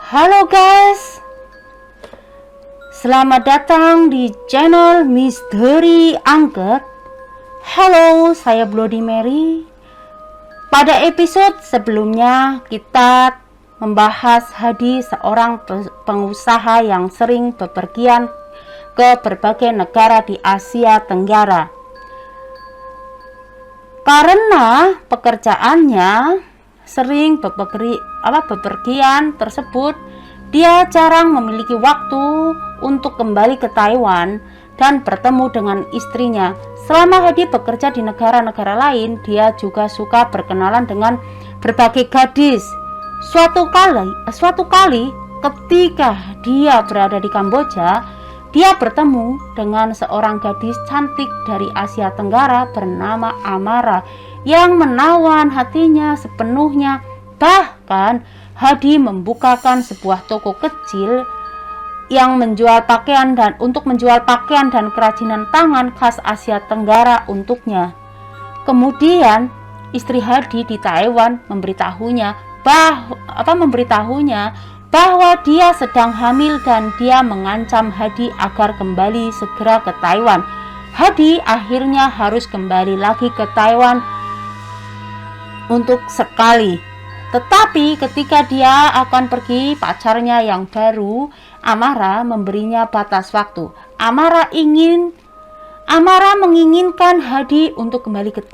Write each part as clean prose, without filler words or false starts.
Halo guys, selamat datang di channel Misteri Angket. Halo, saya Bloody Mary. Pada episode sebelumnya kita membahas Hadi, seorang pengusaha yang sering bepergian ke berbagai negara di Asia Tenggara. Karena pekerjaannya sering bepergian tersebut, dia jarang memiliki waktu untuk kembali ke Taiwan dan bertemu dengan istrinya. Selama Hadi bekerja di negara-negara lain, dia juga suka berkenalan dengan berbagai gadis. Suatu kali ketika dia berada di Kamboja, dia bertemu dengan seorang gadis cantik dari Asia Tenggara bernama Amara yang menawan hatinya sepenuhnya. Bahkan Hadi membukakan sebuah toko kecil yang menjual pakaian dan kerajinan tangan khas Asia Tenggara untuknya. Kemudian istri Hadi di Taiwan memberitahunya bahwa dia sedang hamil dan dia mengancam Hadi agar kembali segera ke Taiwan. Hadi akhirnya harus kembali lagi ke Taiwan untuk sekali. Tetapi ketika dia akan pergi, pacarnya yang baru, Amara, memberinya batas waktu. Amara menginginkan Hadi untuk kembali ke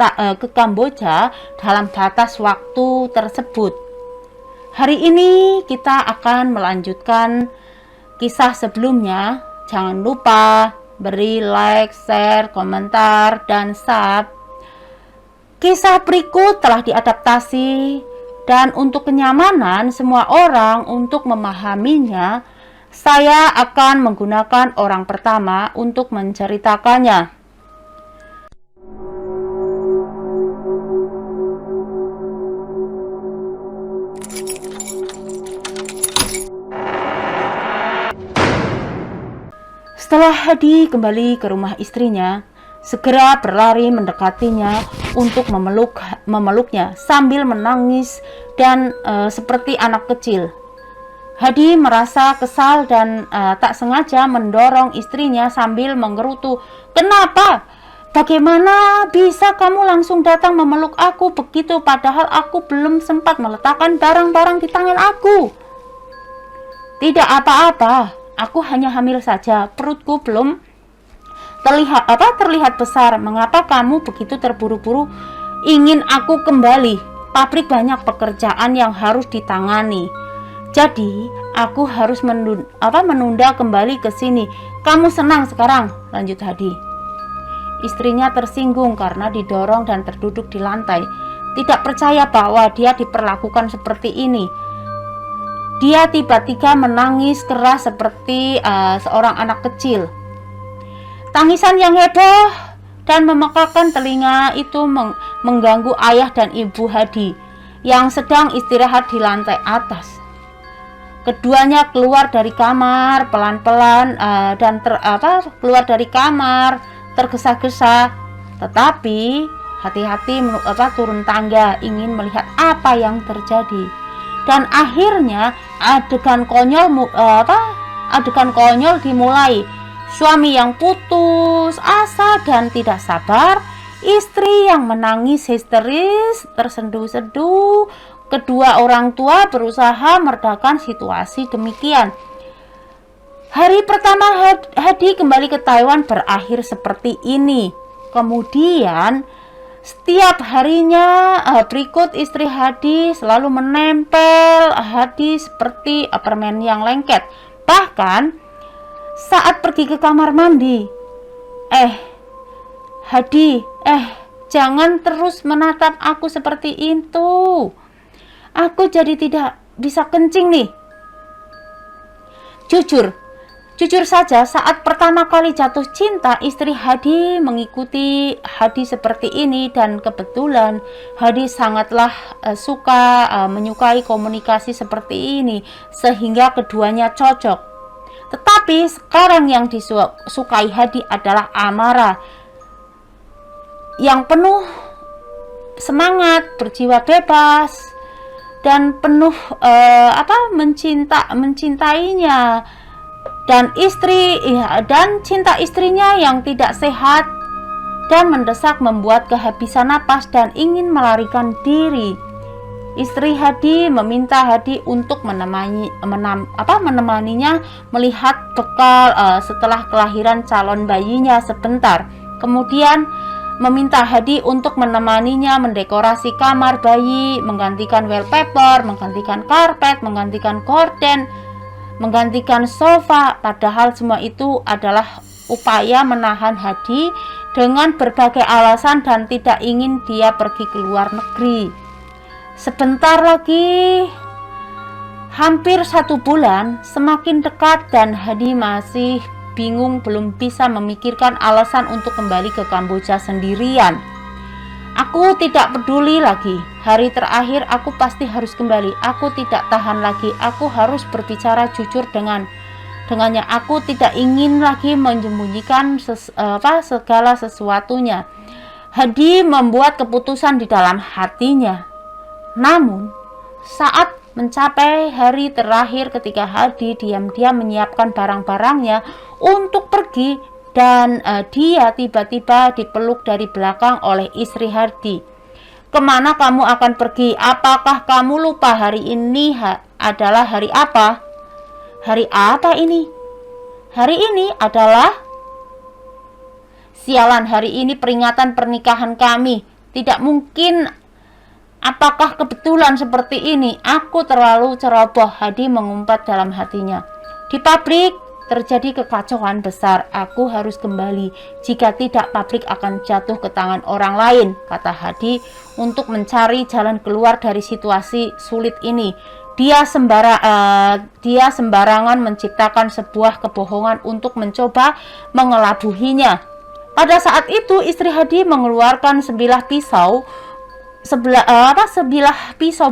Kamboja dalam batas waktu tersebut. Hari ini kita akan melanjutkan kisah sebelumnya. Jangan lupa beri like, share, komentar, dan sub. Kisah berikut telah diadaptasi, dan untuk kenyamanan semua orang untuk memahaminya, saya akan menggunakan orang pertama untuk menceritakannya. Setelah Hadi kembali ke rumah istrinya, segera berlari mendekatinya untuk memeluknya sambil menangis dan seperti anak kecil. Hadi merasa kesal dan tak sengaja mendorong istrinya sambil menggerutu. "Kenapa? Bagaimana bisa kamu langsung datang memeluk aku begitu, padahal aku belum sempat meletakkan barang-barang di tangan aku?" "Tidak apa-apa, aku hanya hamil saja, perutku belum terlihat besar. Mengapa kamu begitu terburu-buru ingin aku kembali? Pabrik banyak pekerjaan yang harus ditangani. Jadi aku harus menunda kembali ke sini. Kamu senang sekarang?" lanjut Hadi. Istrinya tersinggung karena didorong dan terduduk di lantai. Tidak percaya bahwa dia diperlakukan seperti ini. Dia tiba-tiba menangis keras seperti seorang anak kecil. Tangisan yang heboh dan memekakan telinga itu mengganggu ayah dan ibu Hadi yang sedang istirahat di lantai atas. Keduanya keluar dari kamar pelan-pelan keluar dari kamar tergesa-gesa, tetapi hati-hati turun tangga ingin melihat apa yang terjadi. Dan akhirnya adegan konyol dimulai. Suami yang putus asa dan tidak sabar, istri yang menangis histeris, tersenduh-senduh. Kedua orang tua berusaha meredakan situasi demikian. Hari pertama Hadi kembali ke Taiwan berakhir seperti ini. Kemudian setiap harinya berikut, istri Hadi selalu menempel Hadi seperti permen yang lengket. Bahkan saat pergi ke kamar mandi, Hadi, jangan terus menatap aku seperti itu. Aku jadi tidak bisa kencing nih. Jujur saja, saat pertama kali jatuh cinta, istri Hadi mengikuti Hadi seperti ini, dan kebetulan Hadi sangatlah menyukai komunikasi seperti ini sehingga keduanya cocok. Tetapi sekarang yang disukai Hadi adalah Amara yang penuh semangat, berjiwa bebas, dan penuh mencintainya, dan cinta istrinya yang tidak sehat dan mendesak membuat kehabisan napas dan ingin melarikan diri. Istri Hadi meminta Hadi untuk menemaninya melihat bekal setelah kelahiran calon bayinya sebentar. Kemudian meminta Hadi untuk menemaninya mendekorasi kamar bayi, menggantikan wallpaper, menggantikan karpet, menggantikan gorden, menggantikan sofa. Padahal semua itu adalah upaya menahan Hadi dengan berbagai alasan dan tidak ingin dia pergi ke luar negeri. Sebentar lagi, hampir 1 bulan semakin dekat dan Hadi masih bingung, belum bisa memikirkan alasan untuk kembali ke Kamboja sendirian. Aku tidak peduli lagi. Hari terakhir aku pasti harus kembali. Aku tidak tahan lagi. Aku harus berbicara jujur dengannya. Aku tidak ingin lagi menyembunyikan segala sesuatunya. Hadi membuat keputusan di dalam hatinya. Namun, saat mencapai hari terakhir ketika Hadi diam-diam menyiapkan barang-barangnya untuk pergi, dan dia tiba-tiba dipeluk dari belakang oleh istri Hadi. "Kemana kamu akan pergi? Apakah kamu lupa hari ini adalah hari apa?" "Hari apa ini?" "Hari ini adalah..." "Sialan, hari ini peringatan pernikahan kami. Tidak mungkin. Apakah kebetulan seperti ini? Aku terlalu ceroboh." Hadi mengumpat dalam hatinya. "Di pabrik terjadi kekacauan besar. Aku harus kembali. Jika tidak, pabrik akan jatuh ke tangan orang lain," kata Hadi untuk mencari jalan keluar dari situasi sulit ini. Dia sembarangan menciptakan sebuah kebohongan untuk mencoba mengelabuhinya. Pada saat itu, istri Hadi mengeluarkan sebilah pisau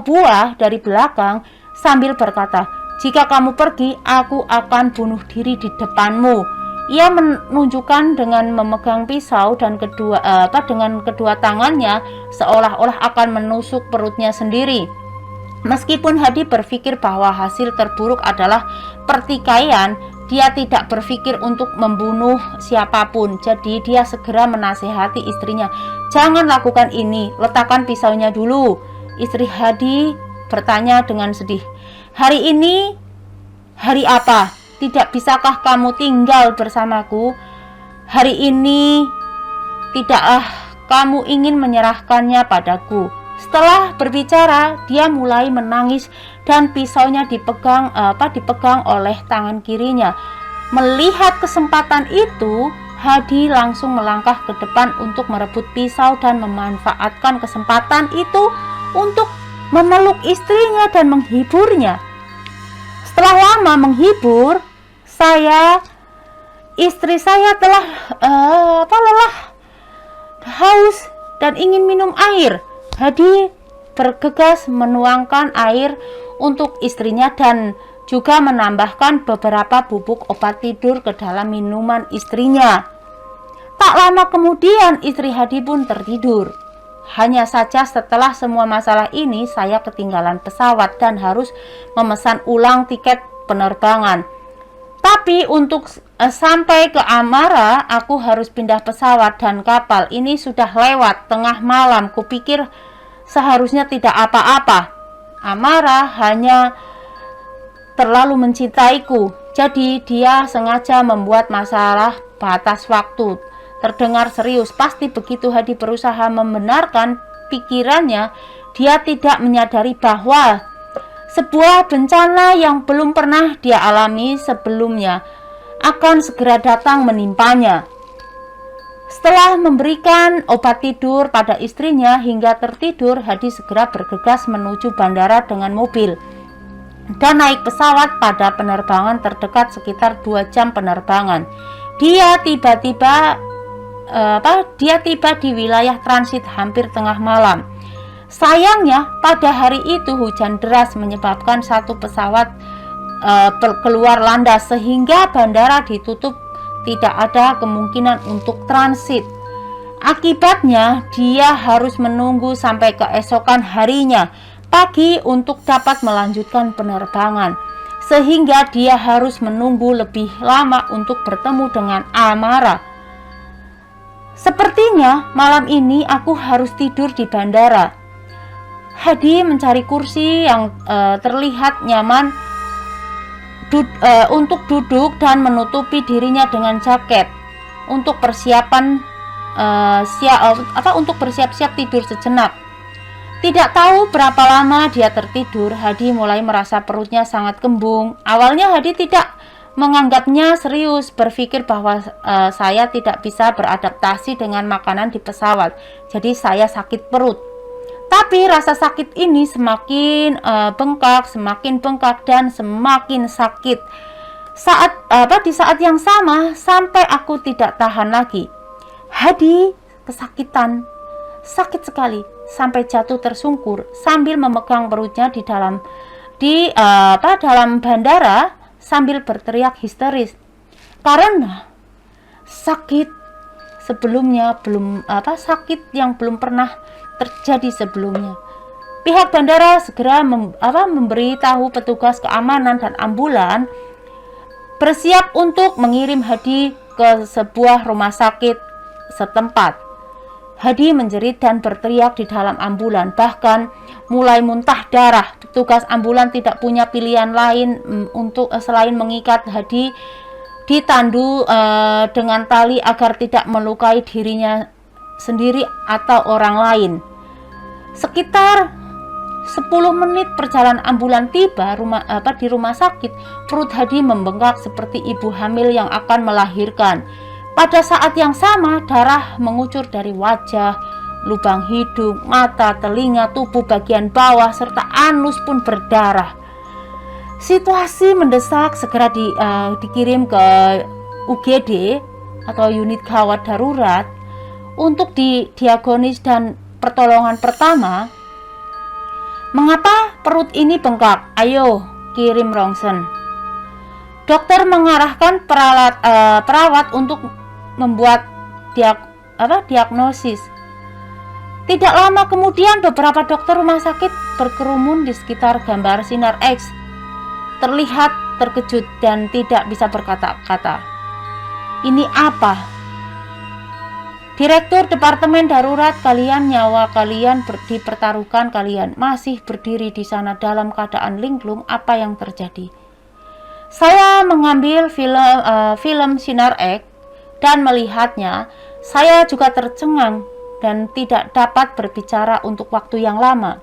buah dari belakang sambil berkata, "Jika kamu pergi, aku akan bunuh diri di depanmu." Ia menunjukkan dengan memegang pisau dan dengan kedua tangannya seolah-olah akan menusuk perutnya sendiri. Meskipun Hadi berpikir bahwa hasil terburuk adalah pertikaian, dia tidak berpikir untuk membunuh siapapun. Jadi dia segera menasihati istrinya, "Jangan lakukan ini, letakkan pisaunya dulu." Istri Hadi bertanya dengan sedih, "Hari ini hari apa? Tidak bisakah kamu tinggal bersamaku? Hari ini tidaklah kamu ingin menyerahkannya padaku?" Setelah berbicara, dia mulai menangis dan pisaunya dipegang oleh tangan kirinya. Melihat kesempatan itu, Hadi langsung melangkah ke depan untuk merebut pisau dan memanfaatkan kesempatan itu untuk memeluk istrinya dan menghiburnya. Setelah lama menghibur, istri saya telah lelah, haus, dan ingin minum air. Hadi bergegas menuangkan air untuk istrinya dan juga menambahkan beberapa bubuk obat tidur ke dalam minuman istrinya. Tak lama kemudian istri Hadi pun tertidur. Hanya saja setelah semua masalah ini, saya ketinggalan pesawat dan harus memesan ulang tiket penerbangan. Tapi untuk sampai ke Amara, aku harus pindah pesawat dan kapal. Ini sudah lewat tengah malam. Kupikir seharusnya tidak apa-apa. Amara hanya terlalu mencintaiku, jadi dia sengaja membuat masalah batas waktu. Terdengar serius. Pasti begitu Hadi berusaha membenarkan pikirannya, dia tidak menyadari bahwa sebuah bencana yang belum pernah dia alami sebelumnya akan segera datang menimpanya. Setelah memberikan obat tidur pada istrinya hingga tertidur, Hadi segera bergegas menuju bandara dengan mobil dan naik pesawat pada penerbangan terdekat sekitar 2 jam penerbangan. Dia tiba di wilayah transit hampir tengah malam. Sayangnya pada hari itu hujan deras menyebabkan satu pesawat keluar landas sehingga bandara ditutup, tidak ada kemungkinan untuk transit. Akibatnya dia harus menunggu sampai keesokan harinya. pagi untuk dapat melanjutkan penerbangan, sehingga dia harus menunggu lebih lama untuk bertemu dengan Amara. Sepertinya malam ini aku harus tidur di bandara. Hadi mencari kursi yang terlihat nyaman untuk duduk dan menutupi dirinya dengan jaket untuk persiapan untuk bersiap-siap tidur sejenak. Tidak tahu berapa lama dia tertidur, Hadi mulai merasa perutnya sangat kembung. Awalnya Hadi tidak menganggapnya serius, berpikir bahwa saya tidak bisa beradaptasi dengan makanan di pesawat, jadi saya sakit perut. Tapi rasa sakit ini semakin bengkak dan semakin sakit. Di saat yang sama sampai aku tidak tahan lagi. Hadi kesakitan, sakit sekali sampai jatuh tersungkur sambil memegang perutnya di dalam bandara sambil berteriak histeris karena sakit yang belum pernah terjadi sebelumnya. Pihak bandara segera memberitahu petugas keamanan dan ambulan bersiap untuk mengirim Hadi ke sebuah rumah sakit setempat. Hadi menjerit dan berteriak di dalam ambulan, bahkan mulai muntah darah. Petugas ambulan tidak punya pilihan lain selain mengikat Hadi di tandu dengan tali agar tidak melukai dirinya sendiri atau orang lain. Sekitar 10 menit perjalanan ambulan tiba di rumah sakit, perut Hadi membengkak seperti ibu hamil yang akan melahirkan. Pada saat yang sama, darah mengucur dari wajah, lubang hidung, mata, telinga, tubuh bagian bawah, serta anus pun berdarah. Situasi mendesak, segera dikirim ke UGD atau unit gawat darurat untuk didiagnosis dan pertolongan pertama. Mengapa perut ini bengkak? Ayo, kirim rongsen. Dokter mengarahkan perawat untuk membuat diagnosis. Tidak lama kemudian beberapa dokter rumah sakit berkerumun di sekitar gambar sinar X, terlihat terkejut dan tidak bisa berkata-kata. Ini apa? Direktur Departemen Darurat, kalian, nyawa kalian dipertaruhkan, kalian masih berdiri di sana dalam keadaan linglung. Apa yang terjadi? Saya mengambil film sinar X dan melihatnya. Saya juga tercengang dan tidak dapat berbicara untuk waktu yang lama.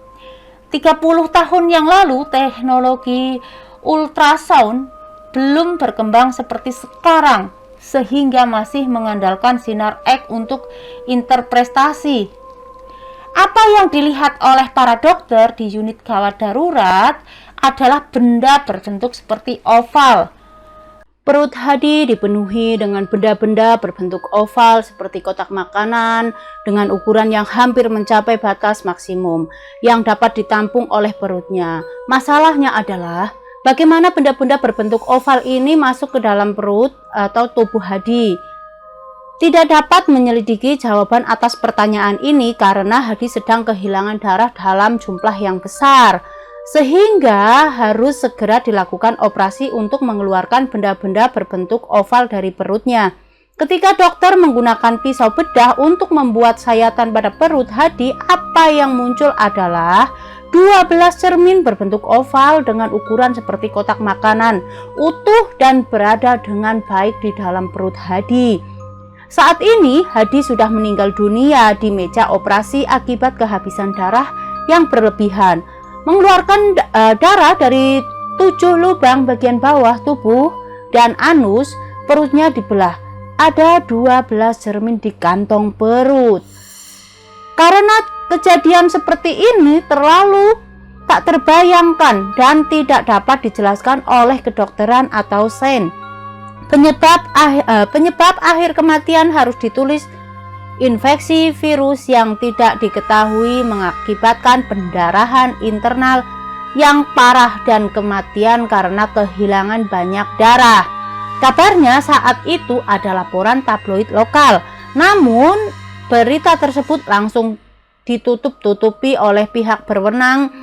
30 tahun yang lalu teknologi ultrasound belum berkembang seperti sekarang, sehingga masih mengandalkan sinar X untuk interpretasi. Apa yang dilihat oleh para dokter di unit gawat darurat adalah benda berbentuk seperti oval. Perut Hadi dipenuhi dengan benda-benda berbentuk oval seperti kotak makanan dengan ukuran yang hampir mencapai batas maksimum yang dapat ditampung oleh perutnya. Masalahnya adalah bagaimana benda-benda berbentuk oval ini masuk ke dalam perut atau tubuh Hadi. Tidak dapat menyelidiki jawaban atas pertanyaan ini karena Hadi sedang kehilangan darah dalam jumlah yang besar, sehingga harus segera dilakukan operasi untuk mengeluarkan benda-benda berbentuk oval dari perutnya. Ketika dokter menggunakan pisau bedah untuk membuat sayatan pada perut Hadi, apa yang muncul adalah 12 cermin berbentuk oval dengan ukuran seperti kotak makanan, utuh dan berada dengan baik di dalam perut Hadi. Saat ini Hadi sudah meninggal dunia di meja operasi akibat kehabisan darah yang berlebihan, mengeluarkan darah dari 7 lubang bagian bawah tubuh dan anus. Perutnya dibelah. Ada 12 cermin di kantong perut. Karena kejadian seperti ini terlalu tak terbayangkan dan tidak dapat dijelaskan oleh kedokteran atau sains. Penyebab akhir kematian harus ditulis infeksi virus yang tidak diketahui mengakibatkan pendarahan internal yang parah dan kematian karena kehilangan banyak darah. Kabarnya saat itu ada laporan tabloid lokal, namun berita tersebut langsung ditutup-tutupi oleh pihak berwenang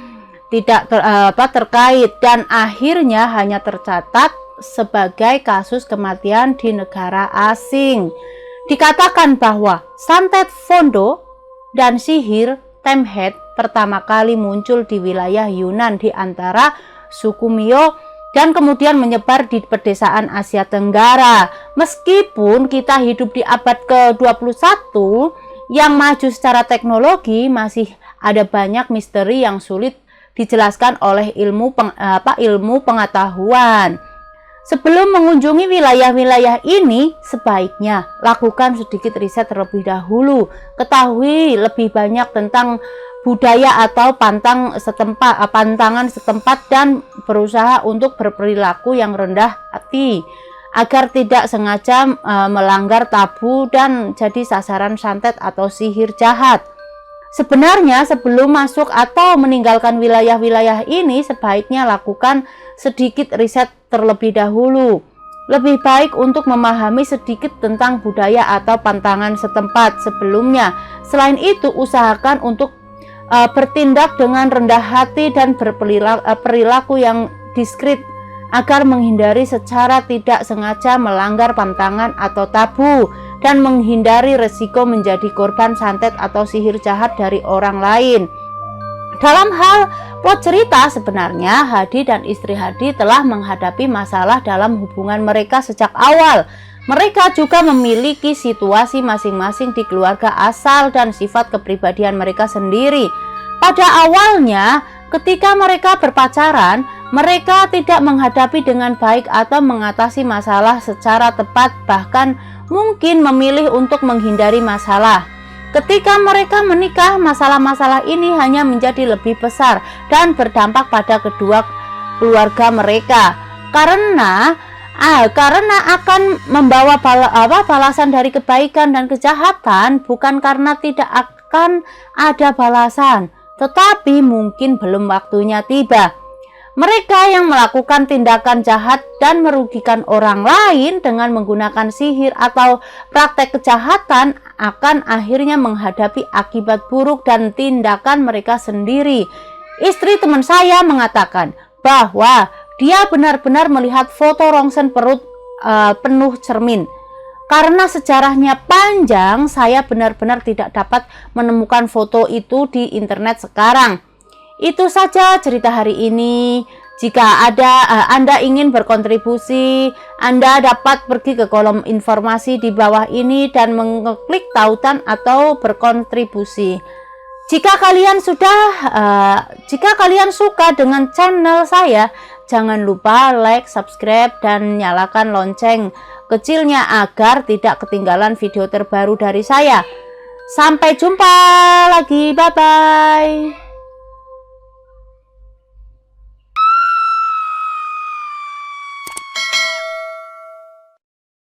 terkait dan akhirnya hanya tercatat sebagai kasus kematian di negara asing. Dikatakan bahwa santet Fondo dan sihir Temhet pertama kali muncul di wilayah Yunan di antara suku Mio dan kemudian menyebar di pedesaan Asia Tenggara. Meskipun kita hidup di abad ke-21 yang maju secara teknologi, masih ada banyak misteri yang sulit dijelaskan oleh ilmu pengetahuan. Sebelum mengunjungi wilayah-wilayah ini, sebaiknya lakukan sedikit riset terlebih dahulu. Ketahui lebih banyak tentang budaya atau pantangan setempat dan berusaha untuk berperilaku yang rendah hati agar tidak sengaja melanggar tabu dan jadi sasaran santet atau sihir jahat. Sebenarnya sebelum masuk atau meninggalkan wilayah-wilayah ini, sebaiknya lakukan sedikit riset terlebih dahulu. Lebih baik untuk memahami sedikit tentang budaya atau pantangan setempat sebelumnya. Selain itu, usahakan untuk bertindak dengan rendah hati dan berperilaku yang diskret agar menghindari secara tidak sengaja melanggar pantangan atau tabu dan menghindari resiko menjadi korban santet atau sihir jahat dari orang lain. Dalam hal plot cerita, sebenarnya Hadi dan istri Hadi telah menghadapi masalah dalam hubungan mereka sejak awal. Mereka juga memiliki situasi masing-masing di keluarga asal dan sifat kepribadian mereka sendiri. Pada awalnya, ketika mereka berpacaran, mereka tidak menghadapi dengan baik atau mengatasi masalah secara tepat, bahkan mungkin memilih untuk menghindari masalah. Ketika mereka menikah, masalah-masalah ini hanya menjadi lebih besar dan berdampak pada kedua keluarga mereka karena akan membawa balasan dari kebaikan dan kejahatan, bukan karena tidak akan ada balasan, tetapi mungkin belum waktunya tiba. Mereka yang melakukan tindakan jahat dan merugikan orang lain dengan menggunakan sihir atau praktek kejahatan akan akhirnya menghadapi akibat buruk dan tindakan mereka sendiri. Istri teman saya mengatakan bahwa dia benar-benar melihat foto rongsen perut penuh cermin. Karena sejarahnya panjang, saya benar-benar tidak dapat menemukan foto itu di internet sekarang. Itu saja cerita hari ini. Jika Anda ingin berkontribusi, Anda dapat pergi ke kolom informasi di bawah ini dan mengklik tautan atau berkontribusi. Jika kalian suka dengan channel saya, jangan lupa like, subscribe, dan nyalakan lonceng kecilnya agar tidak ketinggalan video terbaru dari saya. Sampai jumpa lagi, bye-bye.